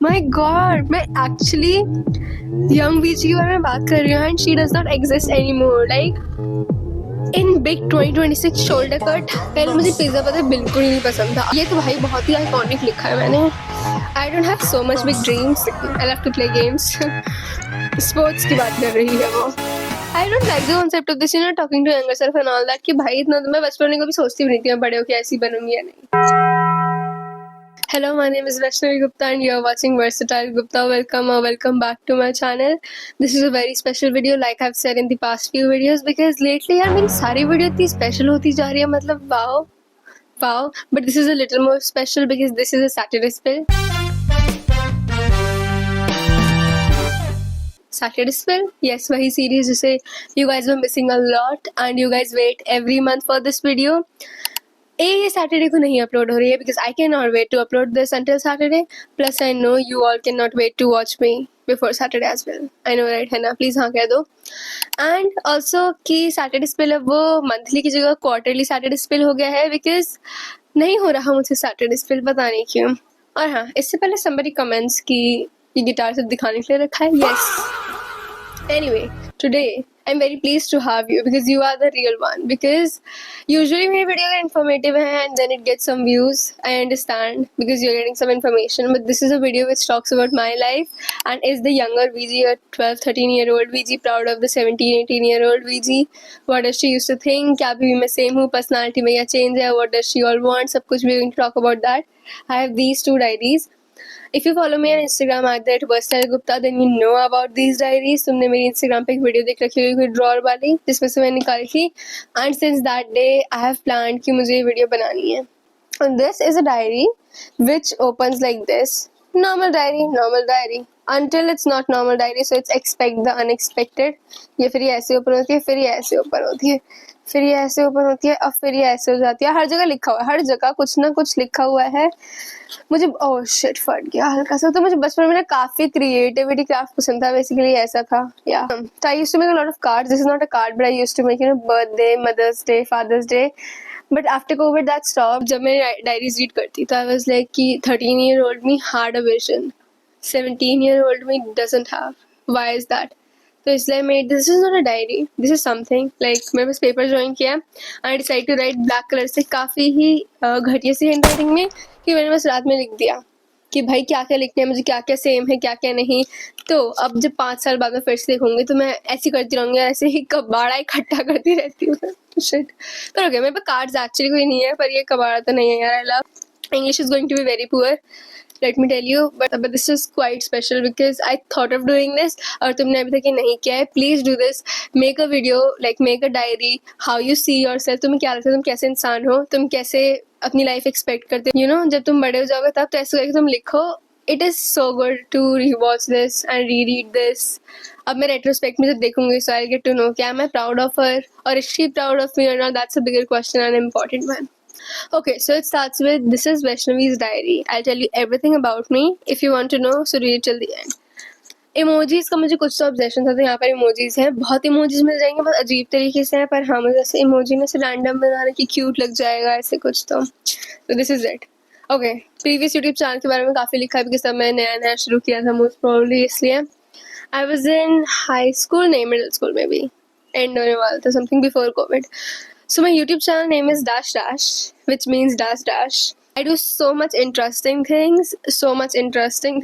My God, मैं actually young V G के बारे में बात कर रही हूँ and she does not exist any more. Like in big 2026 shoulder cut. पहले मुझे पिज्जा पता बिल्कुल ही नहीं पसंद था, ये तो भाई बहुत ही आइकॉनिक लिखा है मैंने। I don't have so much big dreams, I love to play games. Sports की बात कर रही है वो। I don't like the concept of this, you know, talking to younger self and all that, कि भाई इतना तो मैं बचपन में कभी सोचती भी नहीं थी मैं बड़े होके ऐसी बनूंगी या नहीं। Hello, my name is Vaishnavi Gupta and you're watching Versatile Gupta. Welcome back to my channel. This is a very special video, like I've said in the past few videos, because lately यार मेरी सारी video इतनी special होती जा रही है, मतलब wow. But this is a little more special because this is a Saturday spill. Saturday spill? Yes, वही series जिसे you guys were missing a lot and you guys wait every month for this video. ये Saturday को नहीं upload हो रही है because I can not wait to upload this until Saturday, plus I know you all can not wait to watch me before Saturday as well. I know right, है ना? Please हाँ कह दो। एंड ऑल्सो कि Saturday स्पिल अब वो monthly की जगह क्वार्टरली सैटरडे स्पिल हो गया है बिकॉज नहीं हो रहा मुझसे सैटरडे स्पिल, पता नहीं क्यों। और हाँ, इससे पहले somebody कमेंट्स कि ये गिटार से दिखाने के लिए रखा है। Yes, anyway, today I'm very pleased to have you because you are the real one. Because usually मेरी वीडियो अगर informative है and then it gets some views, I understand because you're getting some information. But this is a video which talks about my life and is the younger VG, a 12-13-year-old VG, proud of the 17-18-year-old VG. What does she used to think? क्या भी मैं same हूँ, personality में क्या change है? What does she all want? सब कुछ we're going to talk about that. I have these two diaries. If you follow me on Instagram @versatilegupta, then you know about these diaries. तुमने मेरी Instagram पे एक video देख रखी होगी drawer वाली जिसमें से मैंने निकाली थी, and since that day I have planned कि मुझे ये वीडियो बनानी है. And this is a diary which opens like this. Normal diary until it's not normal diary, so it's expect the unexpected. ये फिर ये ऐसे ओपन होती है, फिर ये ऐसे ओपन होती है, फिर ये ऐसे ओपन होती है और फिर ये ऐसे हो जाती है। हर जगह लिखा हुआ है, हर जगह कुछ ना कुछ लिखा हुआ है। मुझे ओह शिट फट गया हल्का सा। तो मुझे बचपन में ना काफी क्रिएटिविटी क्राफ्ट पसंद था, बेसिकली ऐसा था। या so I used to make a lot of cards. This is not a card, but I used to make, you know, birthday, Mother's Day, Father's Day. But after COVID that stopped. जब मैं diaries read करती तो I was like कि 13-year-old me had a vision, 17-year-old me doesn't have. Why is that? तो इसलिए मैं this is not a diary, this is something like मैं बस पेपर ज्वाइन किया, I decide to write black colour से काफ़ी ही घटिया सी हैंड राइटिंग में, कि मैंने बस रात में लिख दिया कि भाई क्या क्या लिखना है मुझे, क्या क्या सेम है क्या क्या नहीं। तो अब जब 5 साल बाद में फिर से देखूंगी तो मैं ऐसी करती रहूंगी, ऐसे ही कबाड़ा इकट्ठा करती रहती हूँ। शिट, पर ओके, मेरे पास कार्ड्स एक्चुअली कोई नहीं है, पर ये कबाड़ा तो नहीं है यार। I love English is going to be very poor, let me tell you, but this is quite special because I thought of doing this और तुमने अभी तक ये नहीं किया है, please do this. Make a video, like make a diary, how you see yourself. तुम्हें क्या लगता है तुम कैसे इंसान हो, तुम कैसे अपनी लाइफ एक्सपेक्ट करते हो, you know, जब तुम बड़े हो जाओगे तब तो ऐसे करके तुम लिखो। It is so good to rewatch this and reread this. अब मैं retrospect में जब देखूंगी so I'll get to know क्या मैं proud of her or is she proud of me or not. That's a bigger question and important one. Okay, so it starts with, this is Vaishnavi's diary. I'll tell you everything about me if you want to know, so read it till the end. Emojis का मुझे कुछ तो objection था, तो यहाँ पर emojis है, बहुत emojis मिल जाएंगे, बहुत अजीब तरीके से है, पर हाँ मुझे ऐसे emoji में से random बनाने की क्यूट लग जाएगा ऐसे कुछ तो this is it. Okay, previous YouTube channel के बारे में काफ़ी लिखा है बिकॉज तब मैं नया शुरू किया था most probably, इसलिए I was in high school, नहीं middle school में भी, end होने वाला था something before COVID. So my YouTube channel name is dash dash, which means dash dash. I do so much interesting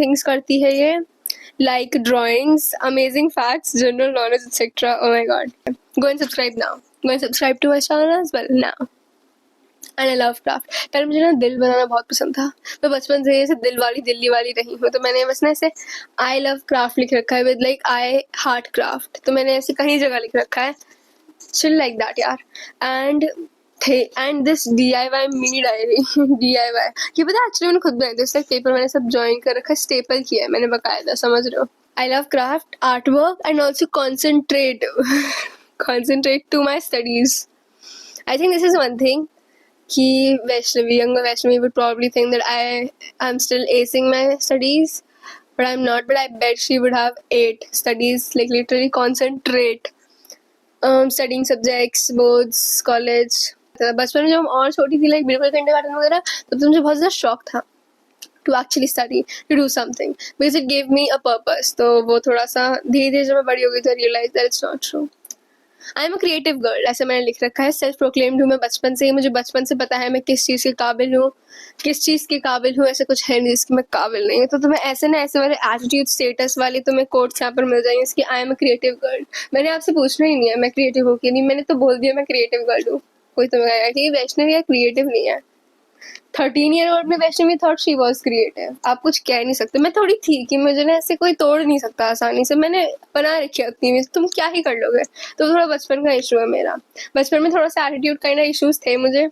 things करती है ये, like drawings, amazing facts, general knowledge, etc. Oh my god. Go and subscribe now. Go and subscribe to my channel as well now. And I love craft. पहले मुझे ना दिल बनाना बहुत पसंद था, मैं बचपन से ऐसे दिल्ली वाली रही हूँ, तो मैंने बस ना ऐसे I love craft लिख रखा है with like I heart craft, तो मैंने ऐसे कहीं जगह लिख रखा है chill like that यार। and this DIY mini diary DIY, ये पता एक्चुअली मैंने खुद बनाया था, इसलिए पेपर मैंने सब ज्वाइन कर रखा है, स्टेपल किया है मैंने बकायदा, समझ रहे हो। I love craft, artwork and also concentrate to my studies. I think this is one thing कि younger Vaishnavi would probably think that I'm still acing my studies, but I'm not, but I bet she would have 8 studies, like literally concentrate. Studying subjects, boards, college. बचपन में जब हम और छोटी थी, like बिल्कुल kindergarten वगैरह, तब तो मुझे बहुत ज़्यादा शौक था to actually study, to do something, because it gave me a purpose. तो वो थोड़ा सा धीरे धीरे जब मैं बड़ी हो गई तो realize that it's not true. I am a creative girl, ऐसा मैंने लिख रखा है, सेल्फ प्रोक्लेम्ड हूँ मैं बचपन से ही. मुझे बचपन से पता है मैं किस चीज़ के काबिल हूँ, किस चीज़ के काबिल हूँ. ऐसा कुछ है नहीं जिसकी मैं काबिल नहीं हूँ. तो तुम्हें ऐसे ना ऐसे वाले एटीट्यूड स्टेटस वाले तुम्हें कोट्स यहाँ पर मिल जाएंगे इसकी आई एम अ क्रिएटिव गर्ल. मैंने आपसे पूछना ही नहीं है मैं क्रिएटिव हूँ कि नहीं, मैंने तो बोल दिया मैं क्रिएटिव गर्ल हूँ. कोई तुम्हें कहेगा कि वैष्णवी या क्रिएटिव नहीं है. 13-year-old में Vaishnavi thought she was creative. आप कुछ कह नहीं सकते. मैं थोड़ी थी कि मुझे ना ऐसे कोई तोड़ नहीं सकता आसानी से. मैंने बना रखी अपनी में, तुम क्या ही कर लोगे. तो थोड़ा बचपन का इशू है मेरा. बचपन में थोड़ा सा एटीट्यूड काइंड ऑफ इशूज थे मुझे.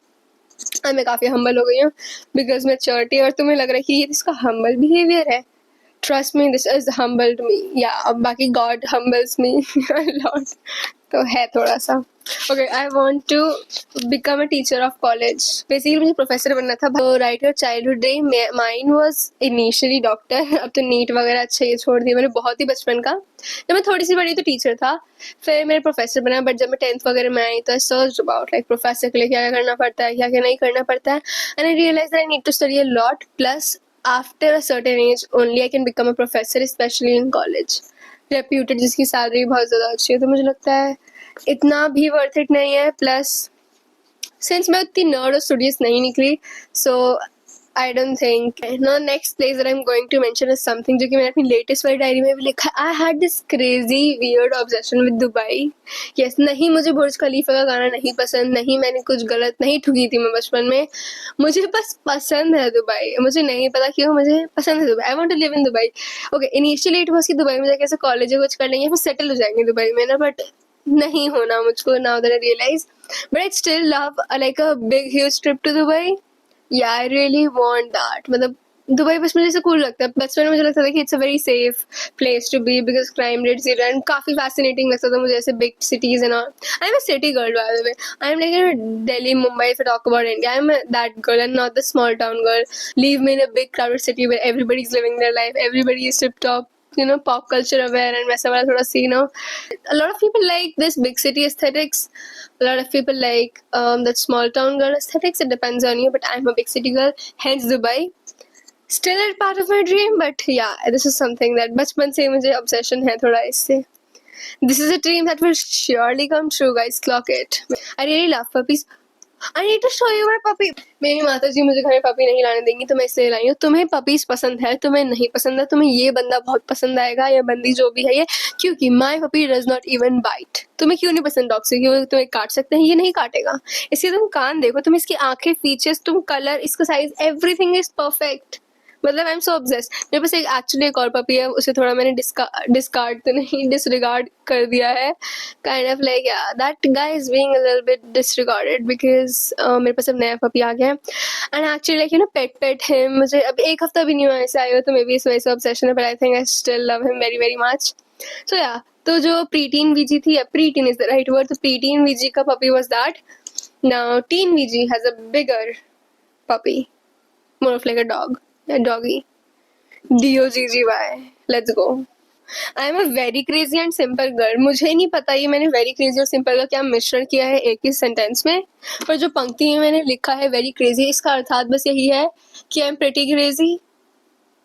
और मैं काफ़ी हम्बल हो गई हूँ बिकॉज मैच्योरिटी. और तुम्हें लग रहा है कि ये इसका हम्बल बिहेवियर है. Trust me, this is humbled me. या अब बाकी गॉड हम्बल्स मी लॉट. तो है थोड़ा सा. Okay, I want to become a teacher of college. Basically मुझे प्रोफेसर बनना था. Right your childhood dream. Mind was initially doctor. अब तो नीट वगैरह अच्छा ये छोड़ दिया मैंने बहुत ही बचपन का. जब मैं थोड़ी सी बड़ी तो टीचर था, फिर मेरे प्रोफेसर बना. बट जब मैं 10th वगैरह में आई तो I search about like professor के लिए क्या क्या करना पड़ता है, क्या क्या नहीं करना पड़ता है. And I realise that I need to study a lot. Plus after a certain age only I can become a professor, specially in college. Reputed, जिसकी सैलरी बहुत ज़्यादा अच्छी है. तो मुझे लगता है इतना भी वर्थ इट नहीं है. प्लस सिंस मैं उतनी नर्ड और स्टूडियस नहीं निकली, so I don't think. No, next place that I am going to mention is something जो कि मैंने अपनी लेटेस्ट वाली डायरी में भी लिखा है. I had this crazy weird obsession with Dubai. Yes, नहीं मुझे बुर्ज खलीफा का गाना नहीं पसंद, नहीं मैंने कुछ गलत नहीं ठुकी थी मैं बचपन में. मुझे बस पसंद है दुबई. मुझे नहीं पता क्यों मुझे पसंद है Dubai. I want to live in Dubai. Okay, initially it was कि दुबई में जाके ऐसे कॉलेज कुछ कर लेंगे फिर सेटल हो जाएंगे दुबई में ना. बट नहीं होना मुझको. Now that I realise, but I still love like a big huge trip to Dubai. Yeah I really want that. मतलब दुबई बस मुझे ऐसे कूल लगता है. बचपन में मुझे लगता था कि it's a very safe place to be because crime rate zero. And काफ़ी फैसिनेटिंग लगता था मुझे ऐसे big cities and all. I am a city girl by the way. I am like Delhi, Mumbai. If I talk about India, I am that girl and not the small town girl. Leave me in a big crowded city where everybody is living their life, everybody is tip top, you know, pop culture aware and वैसा वाला थोड़ा सी, you know. A lot of people like this big city aesthetics. A lot of people like that small town girl aesthetics. It depends on you, but I'm a big city girl. Hence Dubai. Still a part of my dream, but yeah, this is something that बचपन से मुझे obsession है थोड़ा इससे. This is a dream that will surely come true, guys. Clock it. I really love puppies. I need to show you my puppy. मेरी माता जी मुझे घर में पपी नहीं लाने देंगी तो मैं इसलिए लाई हूँ. तुम्हें पपीज पसंद है, तुम्हें नहीं पसंद है, तुम्हें ये बंदा बहुत पसंद आएगा या बंदी जो भी है ये, क्योंकि my puppy does not even bite. तुम्हें क्यों नहीं पसंद डॉग से? क्यों? तुम्हें काट सकते हैं, ये नहीं काटेगा. इसलिए तुम कान देखो, तुम इसकी आंखें, फीचर्स, तुम कलर, इसका साइज, एवरीथिंग इज परफेक्ट. मतलब आई एम सो ऑब्सेस्ड. मेरे पास एक्चुअली एक और पपी है, उसे थोड़ा मैंने डिस्कार्ड तो नहीं, डिसरिगार्ड कर दिया है. Kind of like that guy is being a little bit disregarded because मेरे पास अब नया पपी आ गया है. And actually like you know pet him. मुझे अब एक हफ्ता भी नहीं हुआ ऐसे आए हो, तो मे बी इस वजह से ऑब्सेशन है. But I think I still love him very very much. So yeah, तो जो प्रीटीन वीजी थी, preteen is the right word. तो प्रीटीन वीजी का puppy was that. Now teen VG has a bigger puppy, more of like a dog. Doggy. DOGGY. Let's go. I am a very crazy and simple girl. मुझे नहीं पता ये मैंने very crazy और simple का क्या मिश्रण किया है एक ही सेंटेंस में, पर जो पंक्ति में मैंने लिखा है very crazy, इसका अर्थात बस यही है कि I am pretty crazy.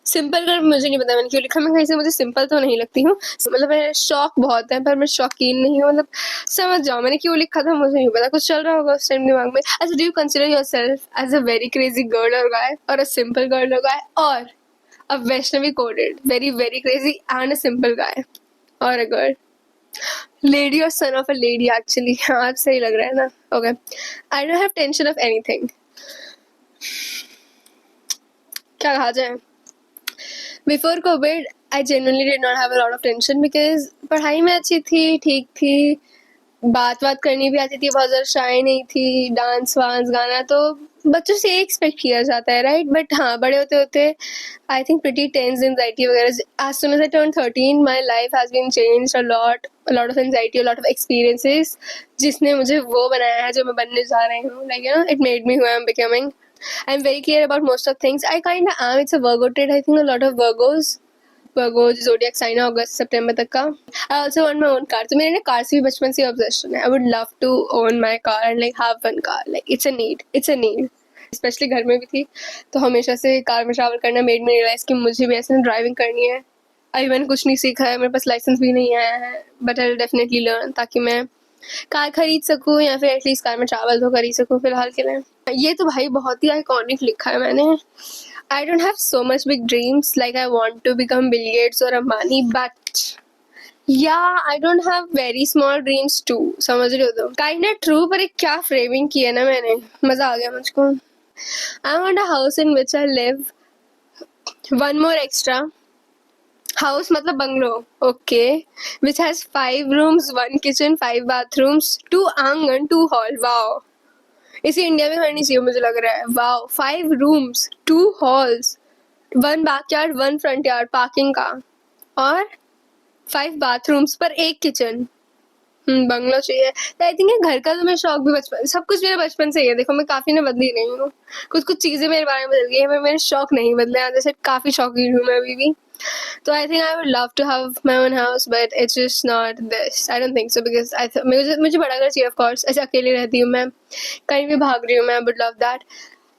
Simple girl मुझे नहीं पता मैंने क्यों लिखा. मैं कहीं से मुझे सिंपल तो नहीं लगती हूँ. मतलब मेरा शौक बहुत है पर मैं शौकीन नहीं हूँ. मतलब समझ जाओ मैंने क्यों लिखा था मुझे नहीं पता, कुछ चल रहा होगा उस टाइम दिमाग में. अच्छा, do you consider yourself as a very crazy girl और गाय, और अ सिंपल गर्ल और गाय, और a Vaishnavi coded very very crazy and a simple guy, और अ गर्ल, लेडी और son of a lady? Actually आज सही लग रहा है ना. Okay, I don't have tension of anything. क्या कहा जाए. Before COVID, I genuinely did not have a lot of tension because पढ़ाई में अच्छी थी, ठीक थी, बात करनी भी आती थी, बहुत ज़्यादा शाय नहीं थी, डांस वांस गाना तो बच्चों से एक्सपेक्ट किया जाता है, राइट. बट हाँ, बड़े होते होते I think pretty tense anxiety वगैरह. As soon as I turn 13 my life has been changed a lot of anxiety, lot of experiences, जिसने मुझे वो बनाया है जो मैं बनने जा रही हूँ. Like you know, it made me who I am becoming. I'm very clear about most of things. I kind of am. It's a Virgo trait. I think a lot of Virgo zodiac sign है अगस्त सितंबर तक का. I also want my own car. तो मेरे ना car से भी बचपन से ऑब्सेशन है. I would love to own my car and like have one car. Like it's a need. It's a need. Specially घर में भी थी, तो हमेशा से कार में ट्रैवल करना मेड मी रियलाइज कि मुझे भी ऐसे ड्राइविंग करनी है। अभी मैंने कुछ नहीं सीखा है, मेरे पास लाइसेंस भी नहीं आया है, but I will definitely learn, ताकि मैं कार खरीद सकूँ या फिर एटलीस्ट कार में ट्रैवल तो कर ही सकूँ फिलहाल के लिए। ये तो भाई बहुत ही आइकॉनिक लिखा है मैंने। I don't have so much big dreams, like I want to become Bill Gates और Ambani, but yeah I don't have very small dreams too, समझ रहे हो तुम? काइंड ऑफ ट्रू, पर एक क्या फ्रेमिंग की है ना मैंने, मजा आ गया मुझको। I want a house in which I live, one more extra house मतलब bungalow, okay, which has 5 rooms, 1 kitchen, 5 bathrooms, 2 आंगन, 2 हॉल। वाओ, इसे इंडिया में करनी चाहिए मुझे लग रहा है। Wow, 5 rooms, 2 halls, 1 backyard, 1 front yard parking का, और 5 bathrooms पर 1 किचन। बंगलो चाहिए। आई थिंक घर का तो मेरा शौक भी बचपन, सब कुछ मेरे बचपन से ही है। देखो मैं काफी ना बदली नहीं हूँ, कुछ कुछ चीजें मेरे बारे में बदल गई है, पर मेरे शौक नहीं बदले। जैसे काफी शौकीन हूँ मैं अभी भी, तो I think I would love to have my own house, but it's just not this, I don't think so, because मुझे बड़ा घर चाहिए ऑफ कोर्स। ऐसे अकेली रहती हूँ मैं, कहीं भी भाग रही हूँ मैं, would love that,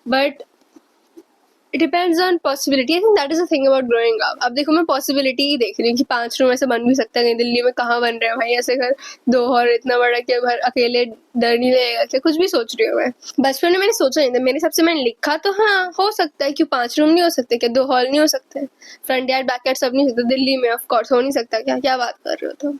but it depends on possibility. I think that is the thing about growing up. अब देखो मैं पॉसिबिलिटी ही देख रही हूँ कि 5 रूम ऐसे बन भी सकता है, दिल्ली में कहाँ बन रहे हैं भाई ऐसे घर, 2 और इतना बड़ा, क्या घर अकेले डर नहीं लगेगा क्या? कुछ भी सोच रही हूँ मैं। बचपन में मैंने सोचा नहीं था, मेरे हिसाब से मैंने लिखा तो हाँ हो सकता है, क्यों 5 रूम नहीं हो सकते क्या? 2 हॉल नहीं हो सकते? फ्रंट यार्ड बैक यार्ड सब नहीं हो सकता? दिल्ली में ऑफ कोर्स हो नहीं सकता क्या? क्या बात कर रहे हो तुम?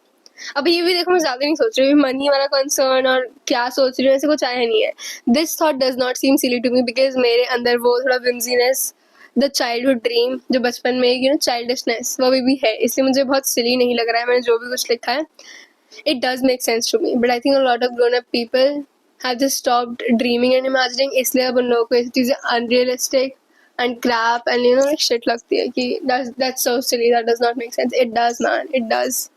अब ये भी देखो मैं ज्यादा नहीं सोच रही हूँ, मनी वाला कंसर्न और क्या सोच रही हूँ ऐसे कुछ आया नहीं है। This thought does not seem silly to me, because मेरे अंदर वो थोड़ा विम्सीनेस, द चाइल्डहुड ड्रीम, जो बचपन में यू नो चाइल्डिशनेस, वो भी है, इसलिए मुझे बहुत सिली नहीं लग रहा है मैंने जो भी कुछ लिखा है। It does make sense to me, but I think a lot of grown up people have just stopped dreaming and imagining, इसलिए अब उन लोगों को ऐसी चीजें unrealistic and crap and you know like shit लगती है कि that's so silly, that does not make sense. It does man, it does.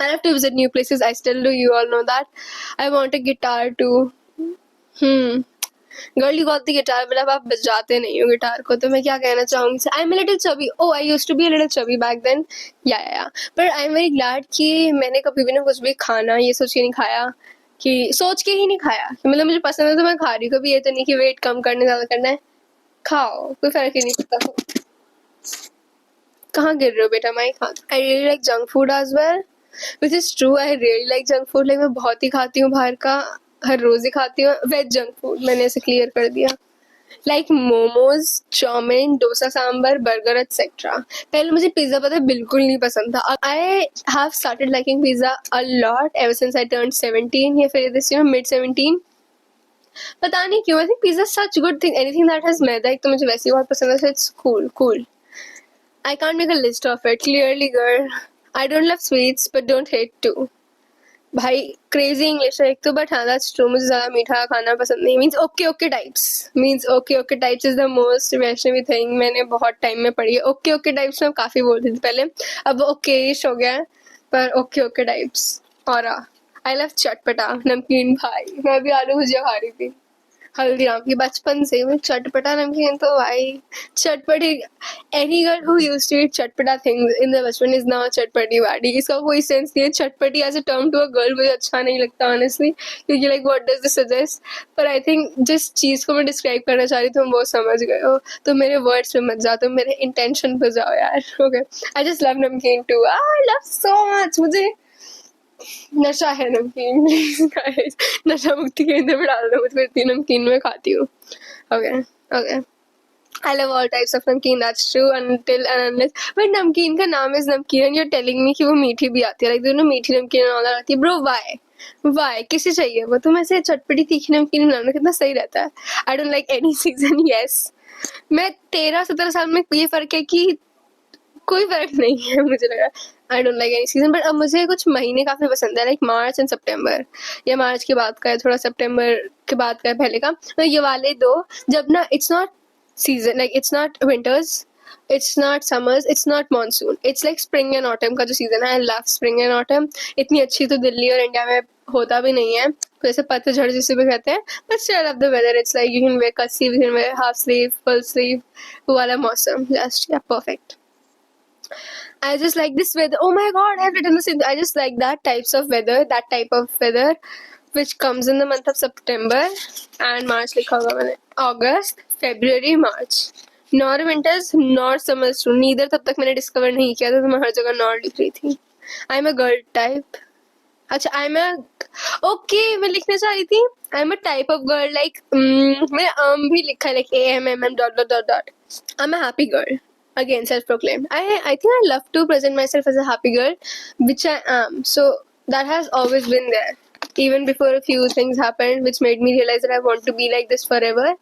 I have to visit new places. I still do. You all know that. I want a guitar too. Girl, you got the guitar, मतलब आप बजाते नहीं हो guitar को, तो मैं क्या कहना चाहूँगी? I'm a little chubby. Oh, I used to be a little chubby back then. Yeah. But I'm very glad कि मैंने कभी भी ना कुछ भी खाना ये सोच के नहीं खाया, कि सोच के ही नहीं खाया कि मतलब मुझे पसंद है तो मैं खा रही हूँ। कभी ये तो नहीं कि वेट कम करने ज़्यादा करना है, खाओ कोई फर्क ही नहीं पड़ता। कहाँ गिर रहे हो बेटा? मैं खा। I really like junk food as well. Which is true, I really like junk food. Like मैं बहुत ही खाती हूँ बाहर का, हर रोज ही खाती हूँ वेज जंक फूड, मैंने ऐसे क्लियर कर दिया। Like momos, chowmein, dosa, sambar, burger etcetera. पहले मुझे पिज्जा पता है बिल्कुल नहीं पसंद था। I have started liking pizza a lot ever since I turned 17 या फिर दिस मिड 17। पता नहीं क्यों, I think pizza such good thing, anything that has maida एक तो मुझे वैसे ही बहुत पसंद है, so it's cool. I can't make a list of it, clearly girl. I don't love sweets, but don't hate too. भाई क्रेजी इंग्लिश है एक तो, बट हाँ दैट्स ट्रू, मुझे ज़्यादा मीठा खाना पसंद नहीं। Means okay types types is the most Vaishnavi thing मैंने बहुत टाइम में पढ़ी है। ओके टाइप्स में काफ़ी बोलती थी पहले, अब ओकेश हो गया है, पर ओके टाइप्स। और आई लव चटपटा नमकीन, भाई मैं भी आलू भुजिया खा रही थी हल्दीराम की बचपन से। मैं चटपटा नमकीन तो भाई चटपटी, any girl who used to eat चटपटा थिंग्स इन द बचपन इज नाउ चटपटी बाडी। इसका कोई सेंस नहीं है, चटपटी as a term to a girl मुझे अच्छा नहीं लगता ऑनेस्टली, क्योंकि like what does this suggest. पर आई थिंक जिस चीज़ को मैं डिस्क्राइब करना चाह रही थी तुम वो समझ गए हो, तो मेरे वर्ड्स पे मत जाओ, तुम मेरे इंटेंशन पे जाओ यार। Okay, I just love namkeen too, I love so much. मुझे नशा है नमकीन, गाइस नशा मुक्ति केंद्र में डाल दो मुझको, इतनी नमकीन में खाती हूँ। Okay I love all types of namkeen, that's true, until and unless, but नमकीन का नाम is नमकीन and you're telling me कि वो मीठी भी आती है, like दोनों मीठी नमकीन और आती है। Bro, why किसे चाहिए वो? तुम ऐसे चटपटी तीखी नमकीन बनाना कितना सही रहता है। I don't like any season, yes, मैं 13-17 साल में ये फर्क है कि कोई फर्क नहीं है मुझे लगा। आई don't like any season, but अब मुझे कुछ महीने काफी पसंद है, लाइक मार्च एंड सितंबर, या मार्च के बाद का है थोड़ा, सितंबर के बाद का है पहले का, तो ये वाले दो जब ना it's not season, like it's not winters, it's not summers, it's not monsoon, it's like spring and autumn का जो सीजन है। I love spring and autumn. इतनी अच्छी तो दिल्ली और इंडिया में होता भी नहीं है, जैसे पतझड़ जिसे भी कहते हैं, but still I love the weather. It's like you can wear cut sleeve, you can wear half sleeve, full sleeve, वो वाला मौसम just yeah perfect. I just like this weather. Oh my god, I've written this in. I just like that type of weather which comes in the month of September, and March लिखा होगा मैंने. August, February, March. Nor winters, nor summers too. Neither तब तक मैंने discover नहीं किया था, तो मैं हर जगह nor लिख रही थी. I'm a girl type. अच्छा, I'm a okay, मैं लिखना चाह रही थी. I'm a type of girl like मैंने भी लिखा है like AMMM dot dot dot dot. I'm a happy girl. Again, self-proclaimed. I think I love to present myself as a happy girl, which I am. So that has always been there. Even before a few things happened, which made me realize that I want to be like this forever.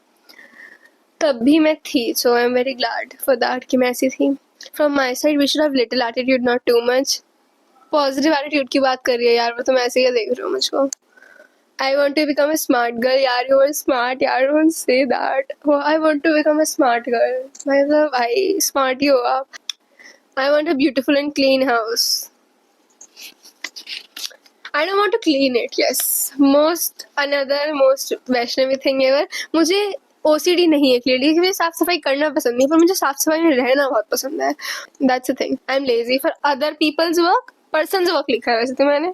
तब भी मैं थी. So I'm very glad for that कि मैं ऐसी थी. From my side, we should have little attitude, not too much. Positive attitude की बात कर रही है यार, वो तो मैं ऐसे ही देख रही हूँ मुझको. I want to become a smart girl. यार, you are smart. यार, don't say that. Oh, I want to become a smart girl. मतलब भाई smart ही हो आप. I want a beautiful and clean house. I don't want to clean it. Yes. Another most Vaishnavi thing ever. मुझे OCD नहीं है clearly, क्योंकि मुझे साफ सफाई करना पसंद नहीं, पर मुझे साफ सफाई में रहना बहुत पसंद है. That's the thing. I'm lazy for other people's work. Person's work लिखा है वैसे तो मैंने.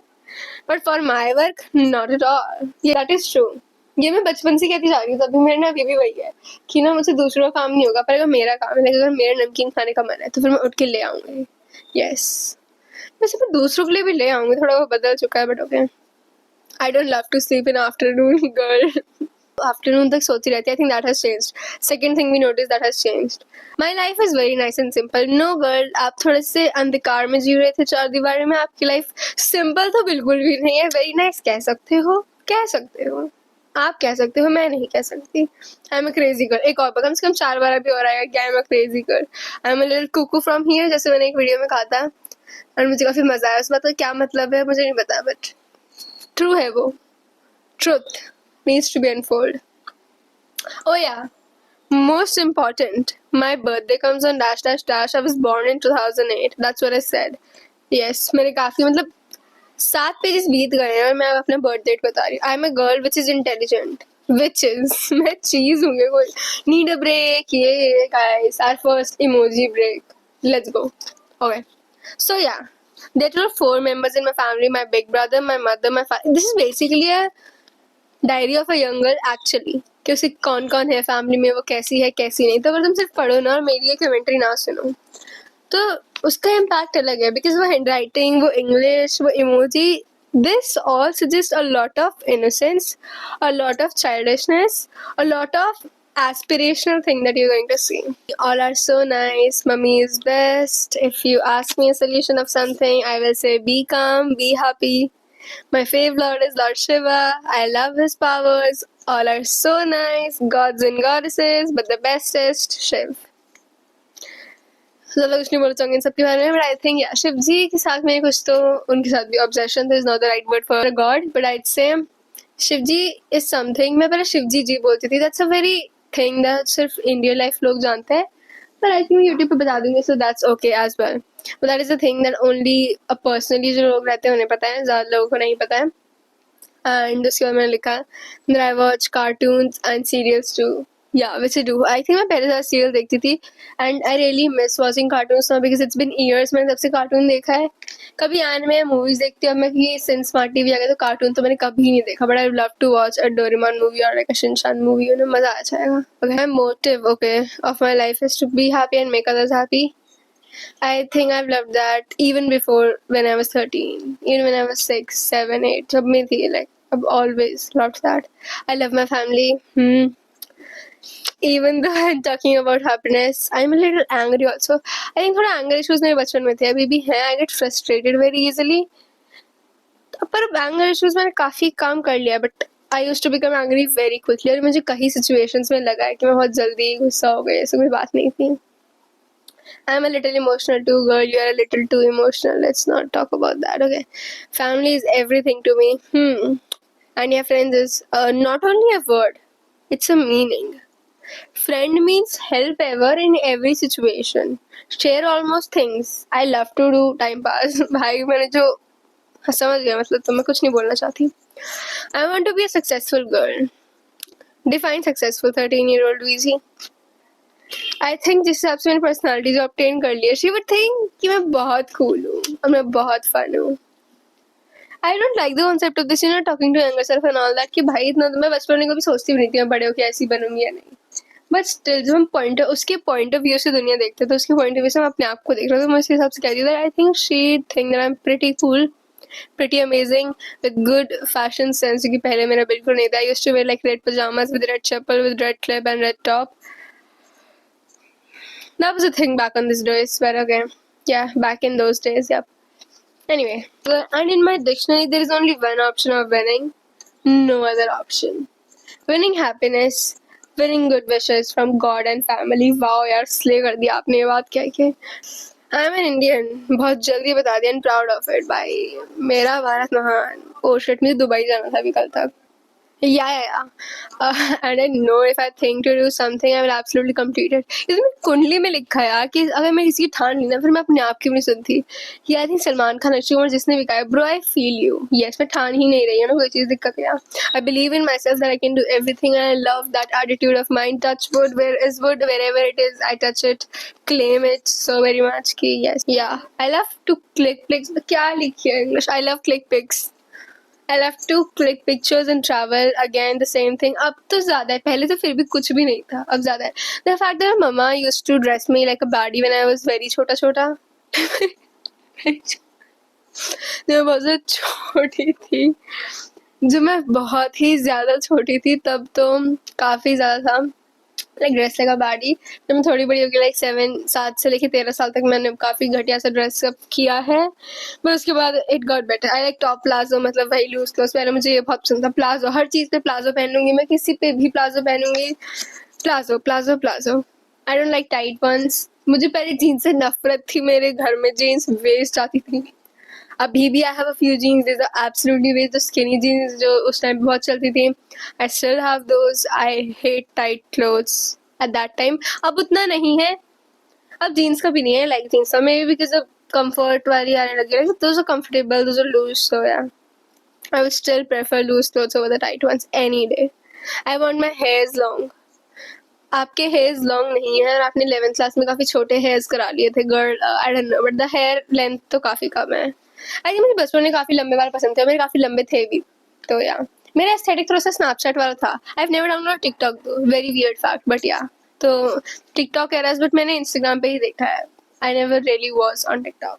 But for my work, not at all. Yeah, that is true. ये मैं बचपन से कहती जा रही हूँ, तभी मेरे ना अभी भी वही है कि ना मुझे दूसरों का काम नहीं होगा, पर अगर मेरा काम है, अगर मेरा नमकीन खाने का मन है तो फिर मैं उठ के ले आऊंगी. Yes. वैसे मैं दूसरों के लिए भी ले आऊंगी, थोड़ा वो बदल चुका है, but okay. I don't love to sleep in afternoon, girl. Afternoon तक सोती रहती है. I think that has changed. Second thing we noticed that has changed. My life is very nice and simple. No girl, आप थोड़े से अंधकार में जी रहे थे चार दीवारी में. आपकी लाइफ सिंपल तो बिल्कुल भी नहीं है. वेरी नाइस कह सकते हो, आप कह सकते हो, मैं नहीं कह सकती. आई एम अ क्रेजी गर्ल. एक और कम से कम 4 बार अभी और आएगा कि I am a crazy girl. I am a little cuckoo from here, जैसे मैंने एक वीडियो में कहा था, और मुझे काफी मजा आया. उस बात का क्या मतलब है मुझे नहीं पता, बट ट्रू है वो. Truth needs to be unfold. Oh yeah, most important, my birthday comes on dash dash dash. I was born in 2008. That's what I said. Yes, मेरे काफी मतलब 7 पेजेस बीत गए हैं और मैं अपना बर्थ डेट बता रही हूँ. I am a girl which is intelligent. Which is मैं चीज हूँ कोई. Need a break. Yay guys, our first emoji break. Let's go. Okay, so yeah, there are 4 members in my family. My big brother, my mother, my father. This is basically a diary of a young girl actually, कि उसे कौन कौन है family में, वो कैसी है कैसी नहीं. तो अगर तुम सिर्फ पढ़ो ना और मेरी ये कमेंट्री ना सुनो तो उसका इम्पैक्ट अलग है, बिकॉज वो हैंड राइटिंग, वो इंग्लिश, वो emoji, this all suggests a lot of innocence, a lot of childishness, a lot of aspirational thing that you're going to see. All are so nice. Mummy is best. If you ask me a solution of something, I will say be calm, be happy. My favorite lord is Lord Shiva. I love his powers. All are so nice. Gods and goddesses, but the bestest Shiv. ज़्यादा कुछ नहीं बोलना चाहूँगी इन सब के बारे में, but I think या शिव जी के साथ में कुछ तो उनके साथ भी obsession is not the right word for a God, but I से शिव जी इज समथिंग. मैं पहले शिव जी बोलती थी. That's a very thing that सिर्फ इंडियन लाइफ लोग जानते हैं, पर आई थिंक यूट्यूब पे बता दूंगी, so that's okay as well. But that is the thing that only personally जो लोग रहते हैं उन्हें पता है, ज़्यादा लोगों को नहीं पता है. एंड उसके बाद मैंने लिखा that I watch cartoons and serials too. Yeah, which I do. I think मैं पहले ज़्यादा सीरियल देखती थी, and I really miss watching cartoons now because it's been years मैंने तब से कार्टून देखा है. कभी anime मूवीज देखती हूँ. अब मैं ये सिंस स्मार्ट टीवी आ गया तो कार्टून तो मैंने कभी नहीं देखा, but I would love to watch a Doraemon movie or like a Shinchan movie. उन्हें मज़ा आ जाएगा. Okay, my motive, okay, of my life is to be happy and make others happy. I think I've loved that even before when I was 13, even when I was 6, 7, 8. जब मैं थी, like I've always loved that. I love my family. Even though I'm talking about happiness, I'm a little angry also. I think थोड़ा anger issues मेरे बचपन में थे, अभी भी हैं. I get frustrated very easily. पर अब anger issues मैंने काफ़ी काम कर लिया, but I used to become angry very quickly. और मुझे कई situations में लगा है कि मैं बहुत जल्दी गुस्सा हो गई, ऐसी कोई बात नहीं थी. I'm a little emotional too, girl. You are a little too emotional. Let's not talk about that, okay? Family is everything to me. And your friends is not only a word, it's a meaning. Friend means help ever in every situation. Share almost things. I love to do time pass. भाई मैंने जो समझ गया मतलब, तो मैं कुछ नहीं बोलना चाहती. I want to be a successful girl. Define successful. 13-year-old Weezy. I think जिस हिसाब से मैंने पर्सनालिटी जो obtain कर लिया, she would think कि मैं बहुत cool हूँ और मैं बहुत fun हूँ. I don't like the concept of this, you know, talking to younger self and all that, कि भाई इतना तो मैं बचपन में कभी सोचती भी नहीं थी मैं बड़े होके ऐसी बनूंगी या नहीं। बट स्टिल जब हम उसके पॉइंट ऑफ व्यू से दुनिया देखते हैं तो उसके पॉइंट ऑफ व्यू से हम अपने आप को देख रहे हो, तो मैं उस हिसाब से कहती हूँ I think she think that I am pretty cool, pretty amazing, with good fashion sense, क्योंकि पहले मेरा बिल्कुल नहीं था। I used to wear like red pyjamas with red chappal with red clip and red top. That was a thing back on these days, but okay. Yeah, back in those days, yep. Anyway, and in my dictionary, there is only one option of winning, no other option. Winning happiness, winning good wishes from God and family. Wow, यार slay कर दिया आपने ये बात कह के. I'm an Indian. बहुत जल्दी बता दिया and proud of it भाई. मेरा भारत महान. Oh shit, मुझे दुबई जाना था अभी कल तक. Yeah. And I know if I think to do something, I will absolutely complete it. इसमें कुंडली में लिखा है यार कि अगर मैं किसी की ठान ली ना फिर मैं अपने आप की भी नहीं सुनती. ये आई थिंक सलमान खान, अक्षय कुमार जिसने भी कहा है, bro I feel you. Yes, मैं ठान ही नहीं रही हूँ ना कोई चीज़, दिक्कत है. I believe in myself that I can do everything and I love that attitude of mine. Touch wood, where is wood, wherever it is, I touch it, claim it so very much कि yes. Yeah, I love to click pics. क्या लिखी है English? I love click pics. I love to click pictures and travel. Again, the same thing. अब तो ज़्यादा है, पहले तो फिर भी कुछ भी नहीं था, अब ज़्यादा है. The fact that my mama used to dress me like a baddie when I was very छोटा. जब मैं बहुत छोटी थी, जब मैं बहुत ही ज़्यादा छोटी थी तब तो काफ़ी ज़्यादा था. लाइक ड्रेस लगा बाडी. जब मैं थोड़ी बड़ी हो गई, लाइक 7 से लेके 13 साल तक मैंने काफ़ी घटिया सा ड्रेस अप किया है. पर उसके बाद it got better. I like top palazzo, मतलब वही लूज क्लोज. पहले मुझे ये बहुत पसंद था प्लाजो. हर चीज़ पे प्लाजो पहनूंगी मैं, किसी पे भी प्लाजो पहनूंगी. Palazzo palazzo palazzo. I don't like tight ones. मुझे पहले जीन्स से नफरत थी. मेरे घर में जीन्स वेस्ट आती थी. अभी भी I have a few jeans. This are absolutely waste. The skinny jeans जो उस टाइम पे बहुत चलती थी, I still have those. I hate tight clothes at that time. अब उतना नहीं है, अब जीन्स का भी नहीं है. Like jeans maybe because of comfort वाली आने लगी है. Those are comfortable, those are loose. So yeah I will still prefer loose clothes over the tight ones any day. I want my hairs long. आपके hairs long नहीं है और आपने 11th class में काफ़ी छोटे हेयर्स करा लिए थे girl. I don't know, but the hair length तो काफ़ी कम है. आई थिंक मुझे बचपन में काफ़ी लंबे बाल पसंद थे, मेरे काफ़ी लंबे थे भी. तो या मेरा एस्थेटिक थोड़ा सा स्नैपचैट वाला था. I have never download TikTok though, very weird fact, but yeah. तो टिकटॉक एरास, बट मैंने इंस्टाग्राम पे ही देखा है. I never really was on TikTok.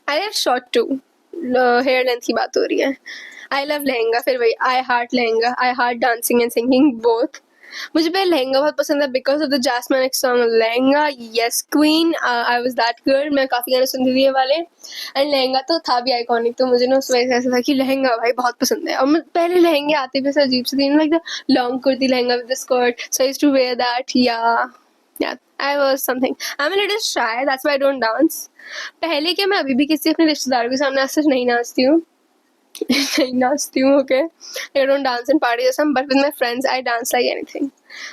I have short too. Hair length की बात हो रही है. I love lehenga. फिर वही, I heart lehenga. I heart dancing and singing both. मुझे पहले लहंगा बहुत पसंद है because of the Jasmine song lehenga. Yes queen, I was that girl. मैं काफ़ी गाने सुनती थी ये वाले. एंड लहंगा तो था भी आइकॉनिक. तो मुझे ना उस वजह से ऐसा था कि लहंगा भाई बहुत पसंद है. और पहले लहंगे आते भी ऐसे अजीब से थे, like the long kurti lehenga with the skirt. So I used to wear that. Yeah I was something. I am a little shy, that's why I don't dance. पहले क्या, मैं अभी भी किसी अपने रिश्तेदारों के सामने ऐसे नहीं नाचती हूँ. नहीं नाचती हूँ, okay? I don't dance in parties or something, but with my friends, I dance like anything.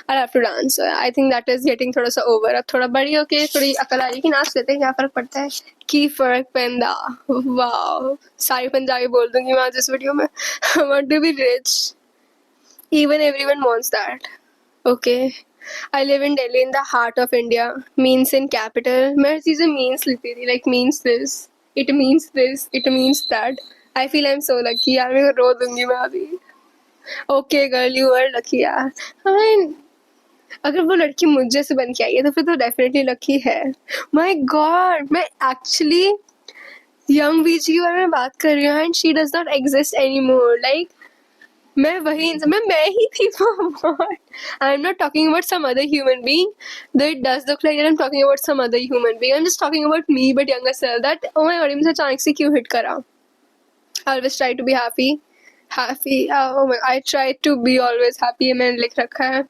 I have to dance. So I think that is getting थोड़ा सा over. अब थोड़ा बड़ी होके थोड़ी अकल आ रही कि नाच लेते हैं, क्या फर्क पड़ता है. की फर्क पैंदा. वाओ, सारी पंजाबी बोल दूंगी मैं आज इस वीडियो में. I want to be rich. Even everyone wants that. Okay. I live in Delhi, in the heart of India. Means in capital. मैं हर चीज़ें means लिखती थी, like means this. It means this. It means that. I feel I'm so lucky. यार मैं रो दूंगी मैं अभी. Okay girl, you are lucky यार. I mean, अगर वो लड़की मुझ जैसे बन के आई है तो फिर तो डेफिनेटली लकी है. My God, मैं actually यंग बीच के बारे में बात कर रही हूँ and she does not exist anymore. Like मैं वही इंसान, मैं ही थी. I'm not talking about some other human being. Though it does look like that I'm talking about some other human being. I'm just talking about me but younger self. That oh my God, ये मुझे अचानक से क्यों hit करा. I always try to be happy. Oh my, I try to be always happy. मैंने लिख रखा है.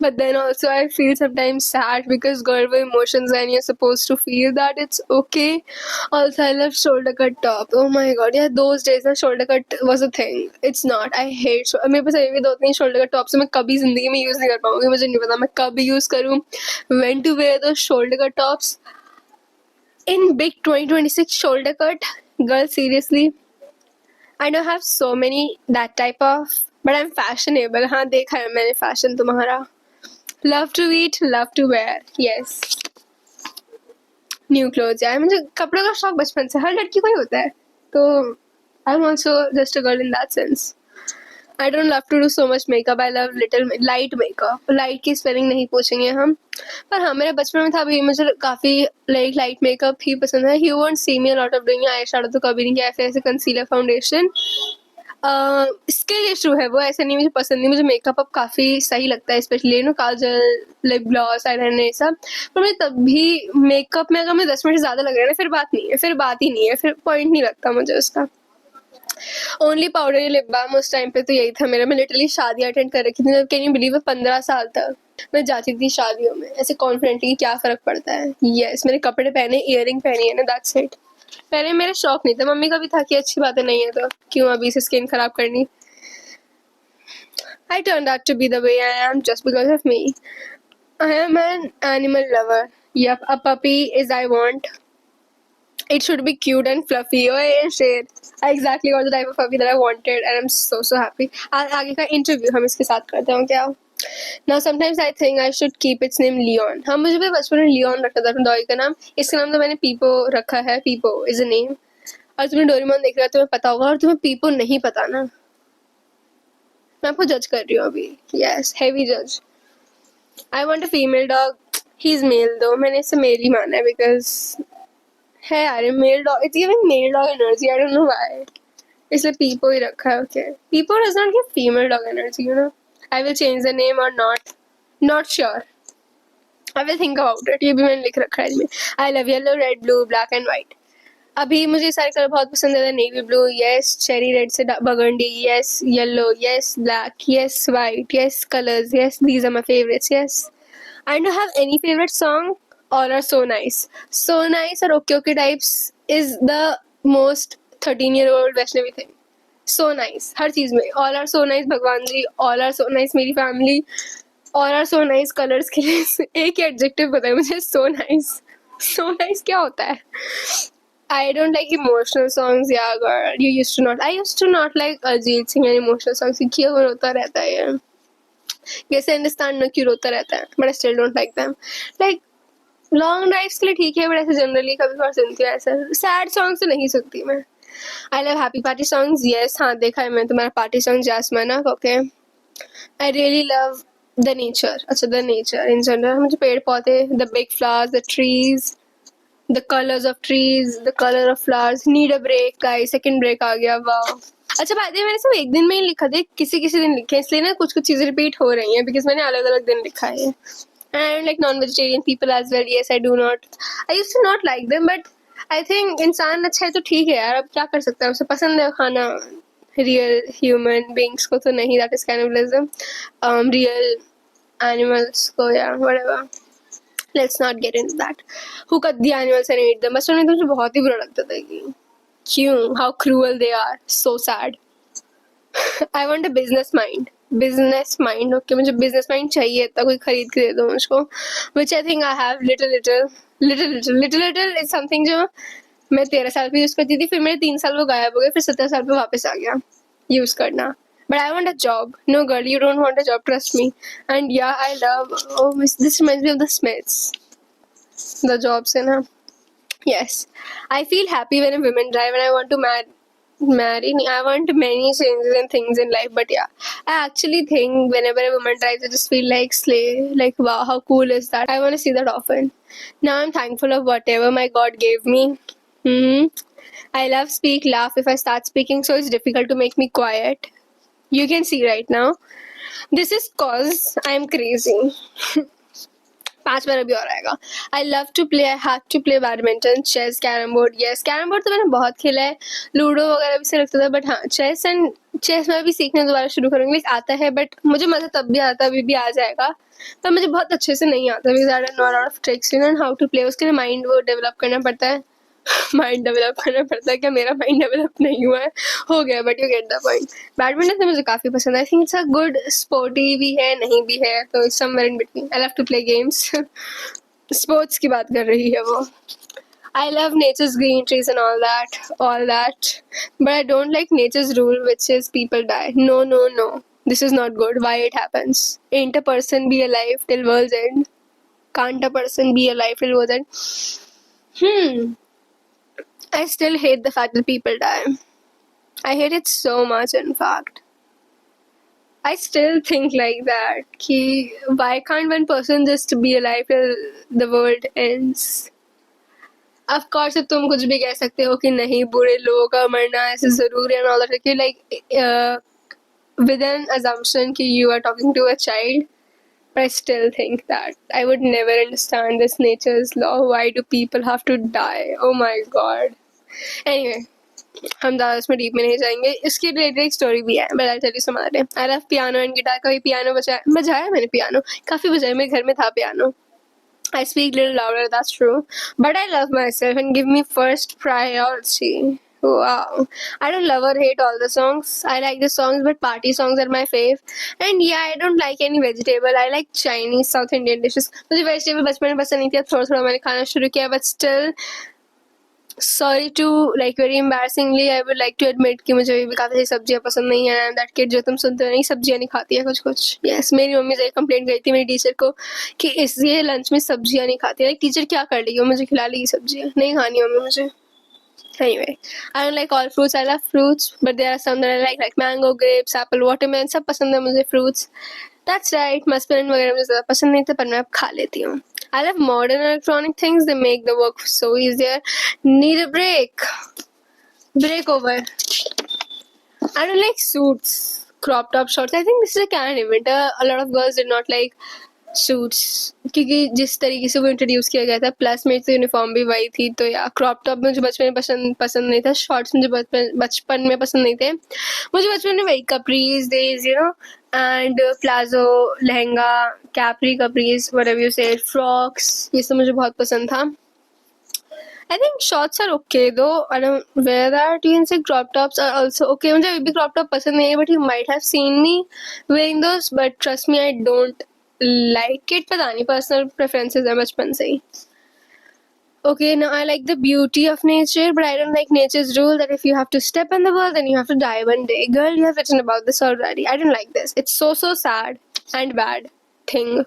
But then also I feel sometimes sad because girl वो emotions and you're supposed to feel that. It's okay. Also I love shoulder cut top. Oh my God, yeah, those days ना shoulder cut was a thing. It's not. I hate. मेरे पास अभी भी 2-3 shoulder cut tops मैं कभी जिंदगी में use नहीं कर पाऊंगी. मुझे नहीं पता मैं कब use करूँ. When to wear those shoulder cut tops in big 2026 shoulder cut. Girl, seriously. I don't have so many that type of, but I'm fashionable. हाँ, देखा है मैंने fashion तुम्हारा. Love to eat, love to wear. Yes. New clothes यार, मुझे कपड़ों का शौक बचपन से, हर लड़की को ही होता है. तो I'm also just a girl in that sense. I don't love to do so much makeup. I love little light makeup. Light की स्पेलिंग नहीं पूछेंगे हम, पर हाँ मेरे बचपन में था, अभी मुझे काफ़ी लाइट मेकअप ही पसंद है. You won't see me a lot of doing eye shadow तो कभी नहीं किया, ऐसे कंसीलर फाउंडेशन. स्किल इशू है वो, ऐसा नहीं मुझे पसंद नहीं. मुझे मेकअप अब काफ़ी सही लगता है, स्पेशली काजल, लिप ग्लॉस, आईलाइनर, ये सब. पर मुझे तब भी मेकअप में अगर मुझे 10 मिनट ज़्यादा लग रहा है ना, फिर बात नहीं है, फिर बात ही नहीं है, फिर पॉइंट नहीं लगता मुझे उसका. ओनली पाउडर या लिप बाम उस टाइम पे तो यही था मेरा. मैं लिटरली शादी अटेंड कर रखी थी, कैन यू बिलीव, 15 साल तक मैं जाती थी शादियों में ऐसे कॉन्फिडेंटली, क्या फ़र्क पड़ता है. यस, मैंने कपड़े पहने, ईयरिंग पहनी है ना, दैट्स इट. पहले मेरा शौक नहीं था, मम्मी का भी था कि अच्छी बातें नहीं है तो क्यों अभी से स्किन खराब करनी. I turned out to be the way I am just because of me. I am an animal lover. Yep, a puppy is I want. It should be cute and fluffy. Oh shit. I exactly got the type of puppy that I wanted and I'm so happy. आगे का interview हम इसके साथ करते हैं क्या. Now sometimes I think I should keep its name Leon. हाँ, मुझे भी बचपन में लियोन रखा था अपने डॉगी का नाम. इसका नाम तो मैंने पीपो रखा है. पीपो इज अ नेम. और तुमने डोरेमोन देख रहा हो तुम्हें पता होगा, और तुम्हें पीपो नहीं पता ना. मैं आपको जज कर रही हूँ अभी. यस, हेवी जज. I want a female dog. He is male दो, मैंने इसे मेल ही माना है बिकॉज है यार male dog. It's giving male dog energy, I don't know why, इसलिए पीपो ही रखा है. Okay, Pipo does not give female dog energy, you know. I will change the name or not sure. I will think about it. ये भी मैंने लिख रखा है इसमें. I love yellow, red, blue, black and white. अभी मुझे सारे कलर बहुत पसंद है. Navy blue, yes. Cherry red से burgundy, yes. Yellow, yes. Black, yes. White, yes. Colours, yes. These are my favourites, yes. I don't have any favorite song. All are so nice. So nice or okay okay types is the most 13-year-old Vaishnavi thing. So nice. हर चीज़ में all are so nice. भगवान जी, all are so nice. मेरी family, all are so nice. Colors के लिए एक ही adjective बताए मुझे. So nice. So nice क्या होता है? I don't like emotional songs. Yeah, girl. I used to not like Ajit Singh and emotional songs. क्यों रोता रहता है यार. Yes, I understand ना क्यों रोता रहता है, but I still don't like them. Like long drives के लिए ठीक है, बट ऐसे जनरली कभी कभार सुनती हूँ. ऐसा सैड सॉन्ग तो नहीं सुनती मैं. I love happy party songs. Yes, हाँ देखा है मैं तुम्हारा party song Jasmina. Okay. I really love the nature. अच्छा, द नेचर इन जनरल. मुझे पेड़ पौधे, the big flowers, the trees, the colours of trees, the colour of flowers. Need a break guys. Second break आ गया. Wow. अच्छा बात है, मैंने सब एक दिन में ही लिखा था, किसी दिन लिखे, इसलिए ना कुछ चीज़ें रिपीट हो रही हैं बिकॉज मैंने अलग अलग दिन लिखा है. And like non-vegetarian people as well. Yes, I do not. I used to not like them, but I think इंसान अच्छा है तो ठीक है यार. अब क्या कर सकते हैं, उसे पसंद है खाना. रियल ह्यूमन बींग्स को तो नहीं. That is cannibalism. Real animals को या whatever. Let's not get into that. Who cut the animals and ate them? बचपन में तो मुझे बहुत ही बुरा लगता था कि क्यों, how cruel they are. So sad. I want a business mind. Okay, मुझे बिजनेस माइंड चाहिए, इतना कोई खरीद के दे दो मुझको. Which I think I have little is something जो मैं 13 साल पे यूज करती थी, फिर मेरे 3 साल वो गायब हो गए, फिर 17 साल पे वापस आ गया यूज करना. But I want a job. No girl, you don't want a job, trust me. And yeah I love, this reminds me of the Smiths, the jobs है ना. Yes, I feel happy when a women drive, and I want to marry. I want many changes and things in life, but yeah, I actually think whenever a woman drives, I just feel like slay. Like wow, how cool is that? I want to see that often. Now I'm thankful of whatever my God gave me. I love speak, laugh if I start speaking, so it's difficult to make me quiet. You can see right now. This is cause I'm crazy. 5 बार अभी और आएगा. I love to play, I have to play badminton, chess, carrom board. Yes, carrom board तो मैंने बहुत खेला है. Ludo वगैरह भी से लगता था, बट हाँ चेस मैं भी सीखना दोबारा शुरू करूँगी. आता है बट मुझे मज़ा तब भी आता, अभी भी आ जाएगा, पर मुझे बहुत अच्छे से नहीं आता because I don't know lot of tricks, you know how to play. उसके लिए माइंड वो डेवलप करना पड़ता है. माइंड डेवलप करना पड़ता है क्या? मेरा माइंड डेवलप नहीं हुआ है, हो गया, but you get the point. Badminton से मुझे काफ़ी पसंद है. I think it's a good, sporty भी है, नहीं भी है, तो somewhere in between. I love to play games. Sports की बात कर रही है वो. I love nature's green trees and all that. But I don't like nature's rule, which is people die. No. This is not good. Why it happens? Ain't a person be alive till world's end? Can't a person be alive till world's end? I still hate the fact that people die. I hate it so much, in fact. I still think like that. Ki, why can't one person just be alive till the world ends? Of course, if तुम कुछ भी कह सकते हो कि नहीं बुरे लोगों का मरना ऐसे जरूरी है and all that, कि with an assumption कि you are talking to a child, but I still think that I would never understand this nature's law. Why do people have to die? Oh my god. Anyway, हम ज़्यादा इसमें deep में नहीं जाएंगे. इसकी related एक story भी है, but I'll tell you some other day. I love piano and guitar. कभी पियानो बजाया मैंने पियानो काफ़ी बजाया, मेरे घर में था piano. I speak little louder, that's true. But I love myself and give me first priority. Wow. I don't love or hate all the songs. I like the songs, but party songs are my fave. And yeah, I don't like any vegetable. I like Chinese, South Indian dishes. मुझे vegetable बचपन में पसंद नहीं थी, अब थोड़ा थोड़ा मैंने खाना शुरू किया, but still, sorry to like very embarrassingly I would like to admit कि मुझे भी काफ़ी सारी सब्जियाँ पसंद नहीं है. And that kid जो तुम सुनते हो नहीं सब्जियाँ नहीं खाती है कुछ. Yes, मेरी मम्मी से कंप्लेंट गई थी मेरी टीचर को कि इसलिए लंच में सब्जियाँ नहीं खाती. लाइक टीचर क्या कर लेगी, वो मुझे खिला लेगी सब्जियाँ, नहीं खानी मम्मी मुझे. Anyway, I don't like all fruits. I love fruits, but there are some that I like mango, grapes, apple, watermelon. सब पसंद है मुझे fruits. That's right. मस्पलन वगैरह मुझे ज़्यादा पसंद नहीं था, पर मैं अब खा लेती हूँ. I love modern electronic things. They make the work so easier. Need a break. Break over. I don't like suits, crop top shorts. I think this is a canon event. A lot of girls did not like suits क्योंकि जिस तरीके से वो introduce किया गया था. Plus मेरी तो यूनिफॉर्म भी वही थी, तो या क्रॉप टॉप मुझे बचपन में पसंद नहीं था. शॉर्ट्स मुझे बचपन में पसंद नहीं थे. मुझे बचपन में वही capris days and palazzo, lehenga, capris, whatever you say, frocks, ये सब मुझे बहुत पसंद था. I think shorts are okay though. I don't wear that. You can say crop tops are also okay. मुझे अभी भी crop top पसंद नहीं है, but you might have seen me wearing those. But trust me, I don't like it. पता नहीं, personal preferences है बचपन से ही. Okay, now I like the beauty of nature, but I don't like nature's rule that if you have to step in the world, then you have to die one day. Girl, you have written about this already. I don't like this. It's so sad and bad thing.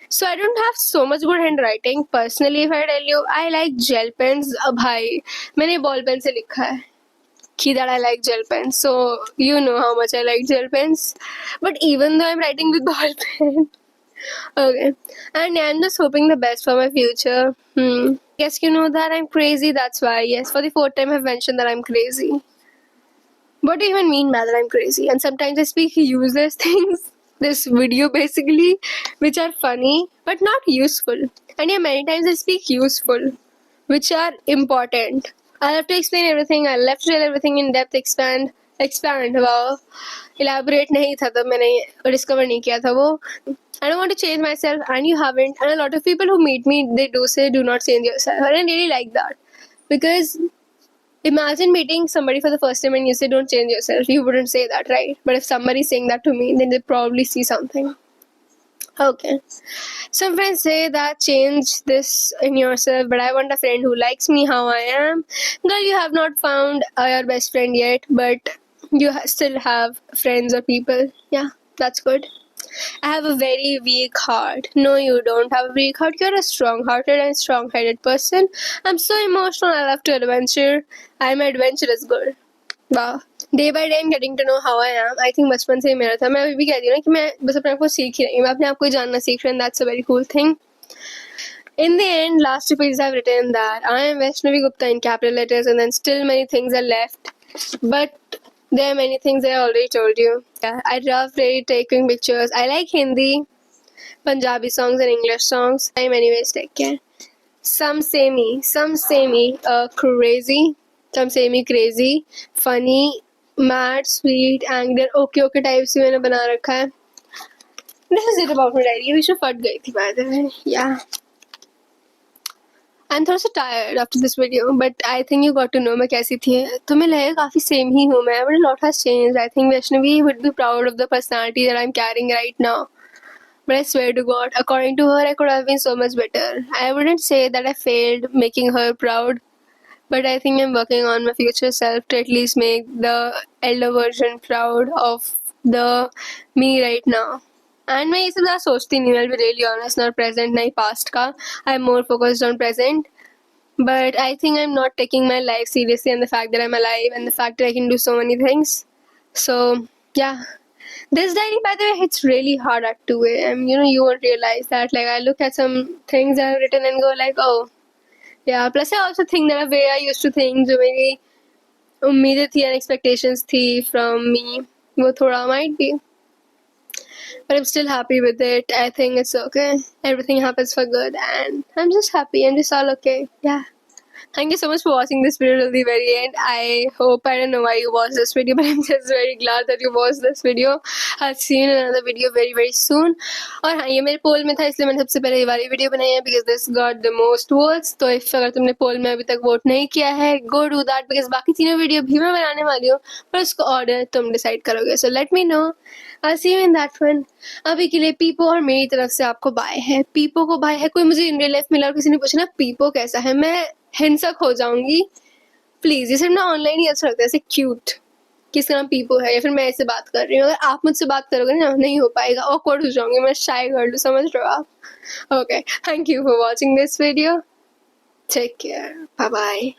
So I don't have so much good handwriting. Personally, if I tell you, I like gel pens. भाई मैंने ball pen से लिखा है कि that I like gel pens. So you know how much I like gel pens. But even though I'm writing with ball pen, okay. And yeah, I'm just hoping the best for my future. Yes, you know that I'm crazy. That's why. Yes, for the fourth time I've mentioned that I'm crazy. What do you even mean by that I'm crazy? And sometimes I speak useless things. This video basically, which are funny but not useful. And yeah, many times I speak useful, which are important. I'll have to explain everything. I'll have to tell everything in depth. Expand. Wow. Elaborate नहीं था तब मैंने discover नहीं किया था वो. I don't want to change myself, and you haven't. And a lot of people who meet me, they do say, "Do not change yourself." And I really like that because. Imagine meeting somebody for the first time and you say, "Don't change yourself." You wouldn't say that, right? But if somebody's saying that to me, then they probably see something. Okay. Some friends say that change this in yourself, but I want a friend who likes me how I am. Girl, you have not found your best friend yet, but you still have friends or people. Yeah, that's good. I have a very weak heart. No, you don't have a weak heart. You're a strong-hearted and strong-headed person. I'm so emotional. I love to adventure. I'm an adventurous girl. Wow. Day by day I'm getting to know how I am. I think बचपन से ही मेरा था. मैं अभी भी कहती हूँ ना कि मैं बस अपने आप को सीख ही रही हूँ. मैं अपने आप को जानना सीख रही हूँ. That's a very cool thing. In the end, last two pages I've written that I am Vaishnavi Gupta in capital letters, and then still many things are left. But there are many things that I already told you. Yeah, I love really taking pictures. I like Hindi, Punjabi songs and English songs. Anyways, take care. Some say me crazy. Some say me crazy, funny, mad, sweet, angry, okay types भी मैंने बना रखा है. This is it about my diary. We should फट गई थी by the way. Yeah. I'm थोड़ा सा tired after this video, but I think you got to know मैं कैसी थी. तुम्हें लगेगा काफी same ही हूँ मैं, but a lot has changed. I think Vaishnavi would be proud of the personality that I'm carrying right now. But I swear to God, according to her, I could have been so much better. I wouldn't say that I failed making her proud, but I think I'm working on my future self to at least make the elder version proud of the me right now. And मैं ये सब ज़्यादा सोचती नहीं हूँ. I'll be really honest, not present, नहीं past का. I'm more focused on present. but I think I'm not taking my life seriously, and the fact that I'm alive and the fact that I can do so many things. So yeah, this diary, by the way, hits really hard at 2 a.m. You won't realize that. Like, I look at some things I've written and go like, oh, yeah. Plus, I also think that a way I used to think, जो मेरी उम्मीदें थी and expectations थी from me, वो थोड़ा might be. But I'm still happy with it. I think it's okay. Everything happens for good, and I'm just happy. I'm just all okay. Yeah. Thank you so much for watching this video till the very end. I hope, I don't know why you watched this video, but I'm just very glad that you watched this video. I'll see you in another video very very soon. और हाँ, ये मेरे पोल में था, इसलिए मैंने सबसे पहले ये वाली वीडियो बनाई है because this got the most votes. तो if अगर तुमने पोल में अभी तक वोट नहीं किया है, go do that because बाकी तीनों वीडियो भी मैं बनाने वाली हूँ, पर उसको ऑर्डर तुम डिसाइड करोगे. So let me know. I'll see you in that one. अभी के लिए पीपो और मेरी तरफ से आपको बाय है. पीपो को बाय है. कोई मुझे इन रियल लाइफ मिला और किसी ने पूछा ना पीपो कैसा है, मैं हिंसक हो जाऊंगी. प्लीज, ये सिर्फ ना ऑनलाइन ही अच्छा लगता है, ऐसे क्यूट कि इसका नाम पीपो है या फिर मैं इससे बात कर रही हूँ. अगर आप मुझसे बात करोगे ना, नहीं हो पाएगा, ऑकवर्ड हो जाऊंगी, मैं शाय गर्ल हूँ, समझ रहे हो आप. Okay, thank you for watching this video. Take care, bye bye.